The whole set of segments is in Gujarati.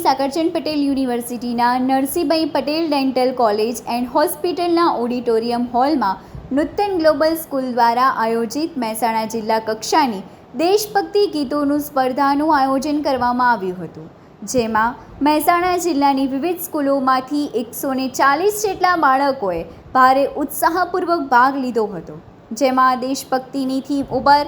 સાકરચંદ પટેલ યુનિવર્સિટીના Narsinhbhai Patel dental college and હોસ્પિટલના ઓડિટોરિયમ હોલમાં નૂતન ગ્લોબલ સ્કૂલ દ્વારા આયોજિત મહેસાણા જિલ્લા કક્ષાની દેશભક્તિ ગીતોનું સ્પર્ધાનું આયોજન કરવામાં આવ્યું હતું, જેમાં મહેસાણા જિલ્લાની વિવિધ સ્કૂલોમાંથી 140 જેટલા બાળકોએ ભારે ઉત્સાહપૂર્વક ભાગ લીધો હતો, જેમાં દેશભક્તિની થીમ ઉપર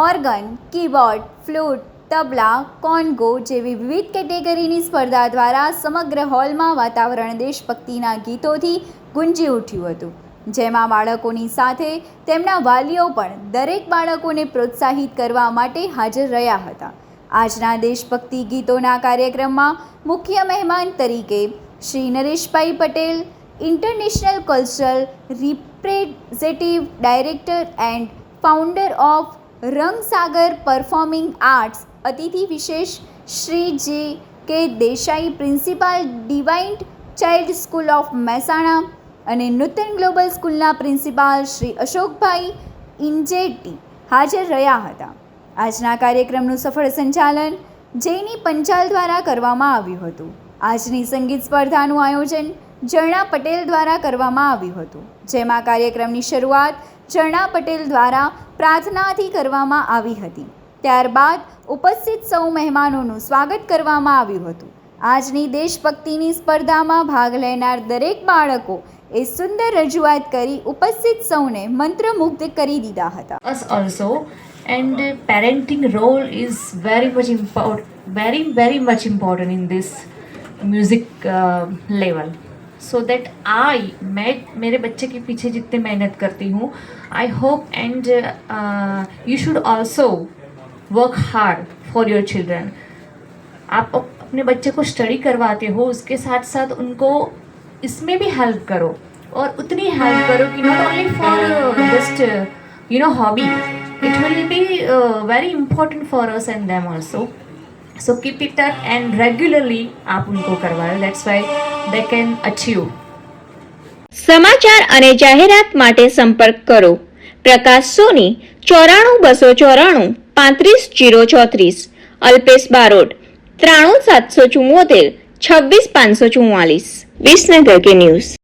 ઓર્ગન, કીબોર્ડ, ફ્લૂટ, તબલા, કોન્ગો જેવી વિવિધ કેટેગરીની સ્પર્ધા દ્વારા સમગ્ર હોલમાં વાતાવરણ દેશભક્તિના ગીતોથી ગુંજી ઉઠ્યું હતું, જેમાં બાળકોની સાથે તેમના વાલીઓ પણ દરેક બાળકોને પ્રોત્સાહિત કરવા માટે હાજર રહ્યા હતા. આજના દેશભક્તિ ગીતોના કાર્યક્રમમાં મુખ્ય મહેમાન તરીકે Shri Nareshbhai Patel, international cultural representative director and founder of Rangsagar performing arts, અતિથિ વિશેષ Shri J K Desai, principal divine child school of Mahesana અને નૂતન ગ્લોબલ સ્કૂલના પ્રિન્સિપાલ શ્રી અશોકભાઈ ઇન્જેટી હાજર રહ્યા હતા. આજના કાર્યક્રમનું સફળ સંચાલન જેની પંચાલ દ્વારા કરવામાં આવ્યું હતું. આજની સંગીત સ્પર્ધાનું આયોજન ઝરણા પટેલ દ્વારા કરવામાં આવ્યું હતું, જેમાં કાર્યક્રમની શરૂઆત ઝરણા પટેલ દ્વારા પ્રાર્થનાથી કરવામાં આવી હતી. ત્યારબાદ ઉપસ્થિત સૌ મહેમાનોનું સ્વાગત કરવામાં આવ્યું હતું. આજની દેશભક્તિની સ્પર્ધામાં ભાગ લેનાર દરેક બાળકો એ સુંદર રજૂઆત કરી ઉપસ્થિત સૌને મંત્રમુગ્ધ કરી દીધા હતા. Us also, and parenting role is very much important in this music level. So that मैं मेरे बच्चे के पीछे जितने मेहनत करती हूँ, I hope and you should also work hard for your children. आप अपने बच्चे को स्टडी करवाते हो, उसके साथ साथ उनको इसमें भी हेल्प करो, और उतनी हेल्प करो कि not only for just hobby, it will be very important for us and them also. So keep it up and regularly आप उनको करवाओ. That's why they can achieve. સમાચાર અને જાહેરાત માટે સંપર્ક કરો પ્રકાશ સોની 94 294 35 034, અલ્પેશ બારોટ 93 774 26 544. વિસનગર કે ન્યૂઝ.